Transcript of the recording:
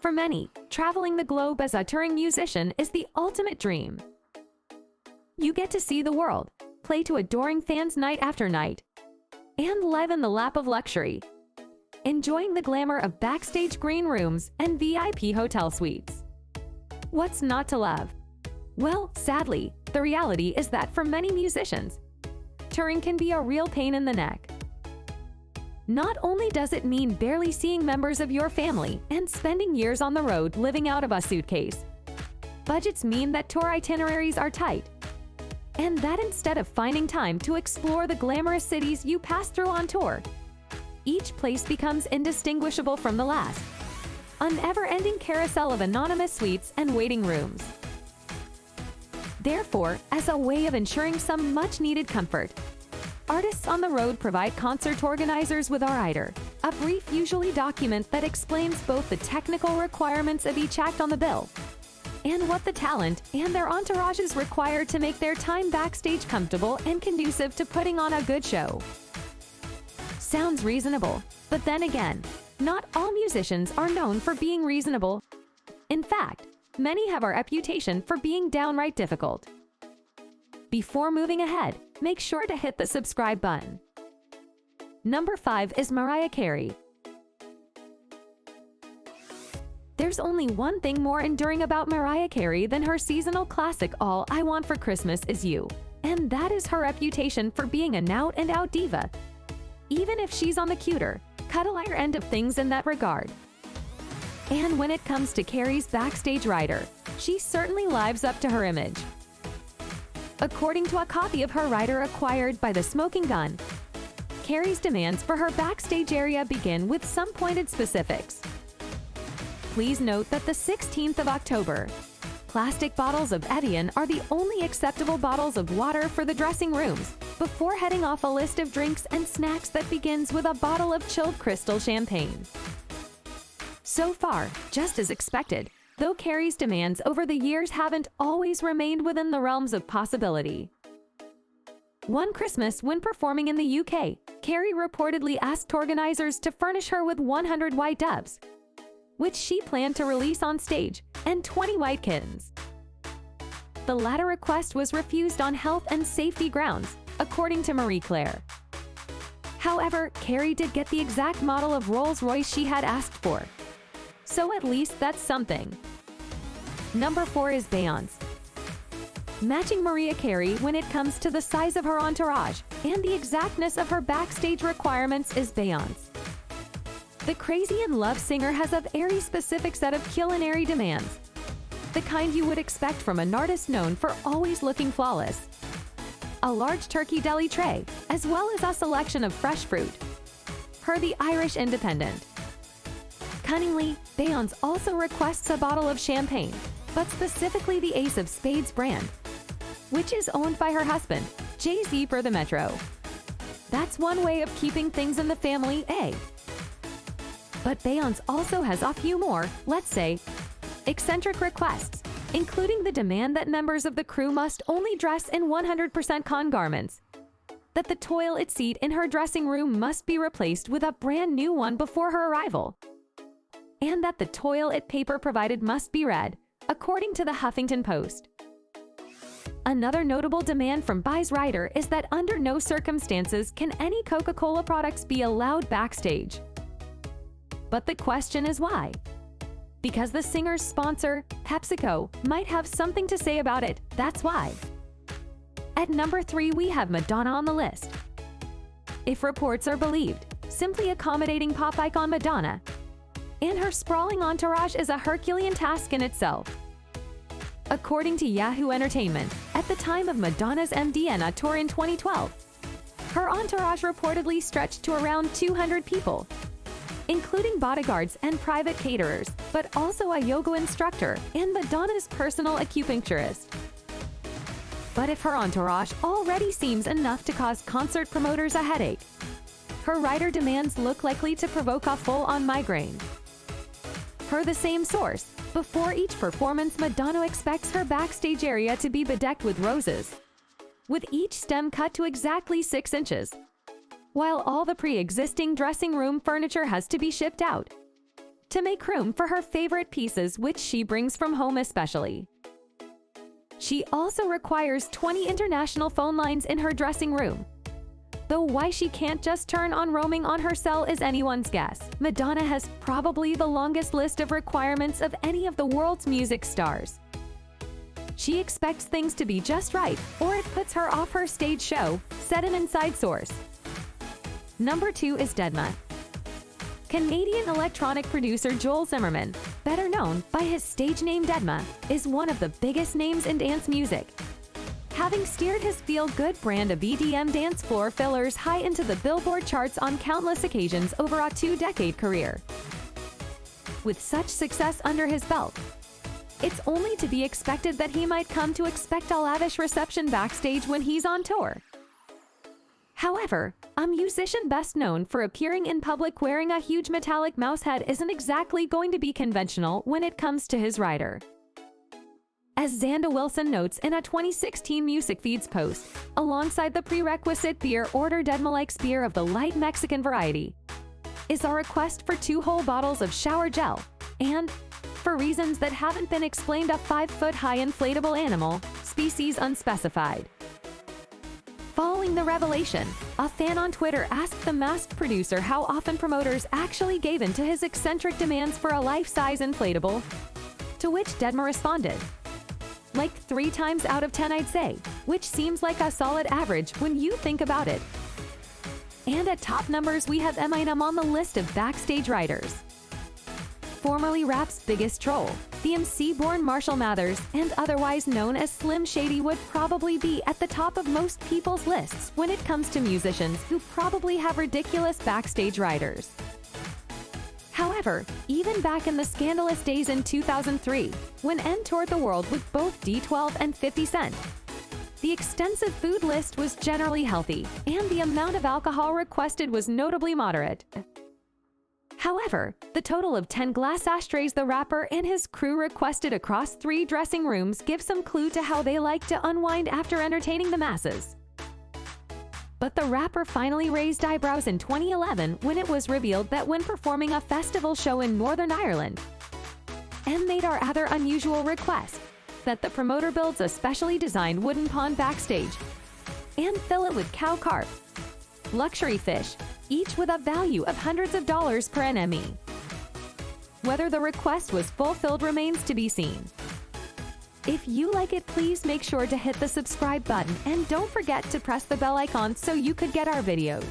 For many, traveling the globe as a touring musician is the ultimate dream. You get to see the world, play to adoring fans night after night, and live in the lap of luxury, enjoying the glamour of backstage green rooms and VIP hotel suites. What's not to love? Well, sadly, the reality is that for many musicians, touring can be a real pain in the neck. Not only does it mean barely seeing members of your family and spending years on the road living out of a suitcase, budgets mean that tour itineraries are tight, and that instead of finding time to explore the glamorous cities you pass through on tour, each place becomes indistinguishable from the last, an ever-ending carousel of anonymous suites and waiting rooms. Therefore, as a way of ensuring some much-needed comfort, artists on the road provide concert organizers with a rider, a brief usually document that explains both the technical requirements of each act on the bill and what the talent and their entourages require to make their time backstage comfortable and conducive to putting on a good show. Sounds reasonable, but then again, not all musicians are known for being reasonable. In fact, many have a reputation for being downright difficult. Before moving ahead, make sure to hit the subscribe button. Number 5 is Mariah Carey. There's only one thing more enduring about Mariah Carey than her seasonal classic All I Want for Christmas Is You, and that is her reputation for being an out-and-out diva, even if she's on the cuter, cuddlier end of things in that regard. And when it comes to Carey's backstage rider, she certainly lives up to her image. According to a copy of her rider acquired by the Smoking Gun, Carey's demands for her backstage area begin with some pointed specifics. Please note that the 16th of October, plastic bottles of Evian are the only acceptable bottles of water for the dressing rooms, before heading off a list of drinks and snacks that begins with a bottle of chilled crystal champagne. So far, just as expected, though Carey's demands over the years haven't always remained within the realms of possibility. One Christmas, when performing in the UK, Carey reportedly asked organizers to furnish her with 100 white doves, which she planned to release on stage, and 20 white kittens. The latter request was refused on health and safety grounds, according to Marie Claire. However, Carey did get the exact model of Rolls-Royce she had asked for. So at least that's something. Number 4 is Beyonce. Matching Mariah Carey when it comes to the size of her entourage and the exactness of her backstage requirements is Beyonce. The crazy-in-love singer has a very specific set of culinary demands, the kind you would expect from an artist known for always looking flawless. A large turkey deli tray, as well as a selection of fresh fruit. Per the Irish Independent. Cunningly, Beyonce also requests a bottle of champagne, but specifically the Ace of Spades brand, which is owned by her husband, Jay-Z, per the Metro. That's one way of keeping things in the family, eh? But Beyonce also has a few more, let's say, eccentric requests, including the demand that members of the crew must only dress in 100% con garments, that the toilet seat in her dressing room must be replaced with a brand new one before her arrival, and that the toilet paper provided must be red, according to the Huffington Post. Another notable demand from Bey's rider is that under no circumstances can any Coca-Cola products be allowed backstage. But the question is why? Because the singer's sponsor, PepsiCo, might have something to say about it, that's why. At number 3 we have Madonna on the list. If reports are believed, simply accommodating pop icon Madonna and her sprawling entourage is a Herculean task in itself. According to Yahoo Entertainment, at the time of Madonna's MDNA tour in 2012, her entourage reportedly stretched to around 200 people, including bodyguards and private caterers, but also a yoga instructor and Madonna's personal acupuncturist. But if her entourage already seems enough to cause concert promoters a headache, her rider demands look likely to provoke a full-on migraine. Per the same source, before each performance, Madonna expects her backstage area to be bedecked with roses, with each stem cut to exactly 6 inches. While all the pre-existing dressing room furniture has to be shipped out, to make room for her favorite pieces which she brings from home especially. She also requires 20 international phone lines in her dressing room. Though why she can't just turn on roaming on her cell is anyone's guess. Madonna has probably the longest list of requirements of any of the world's music stars. She expects things to be just right, or it puts her off her stage show, said an inside source. Number 2 is Deadma. Canadian electronic producer Joel Zimmerman, better known by his stage name Deadma, is one of the biggest names in dance music, having steered his feel-good brand of EDM dance floor fillers high into the Billboard charts on countless occasions over a 2-decade career. With such success under his belt, it's only to be expected that he might come to expect a lavish reception backstage when he's on tour. However, a musician best known for appearing in public wearing a huge metallic mouse head isn't exactly going to be conventional when it comes to his rider. As Xanda Wilson notes in a 2016 Music Feeds post, alongside the prerequisite beer order Deadma likes beer of the light Mexican variety, is a request for 2 whole bottles of shower gel, and, for reasons that haven't been explained, a 5-foot-high inflatable animal, species unspecified. Following the revelation, a fan on Twitter asked the masked producer how often promoters actually gave in to his eccentric demands for a life-size inflatable, to which Deadma responded, "Like 3 times out of 10 I'd say, which seems like a solid average when you think about it." And at top numbers we have Eminem on the list of backstage riders. Formerly rap's biggest troll, the MC-born Marshall Mathers, and otherwise known as Slim Shady, would probably be at the top of most people's lists when it comes to musicians who probably have ridiculous backstage riders. However, even back in the scandalous days in 2003, when N toured the world with both D12 and 50 Cent, the extensive food list was generally healthy, and the amount of alcohol requested was notably moderate. However, the total of 10 glass ashtrays the rapper and his crew requested across 3 dressing rooms gives some clue to how they like to unwind after entertaining the masses. But the rapper finally raised eyebrows in 2011 when it was revealed that when performing a festival show in Northern Ireland, and made our rather unusual request that the promoter builds a specially designed wooden pond backstage and fill it with cow carp, luxury fish, each with a value of hundreds of dollars per NME. Whether the request was fulfilled remains to be seen. If you like it, please make sure to hit the subscribe button and don't forget to press the bell icon so you could get our videos.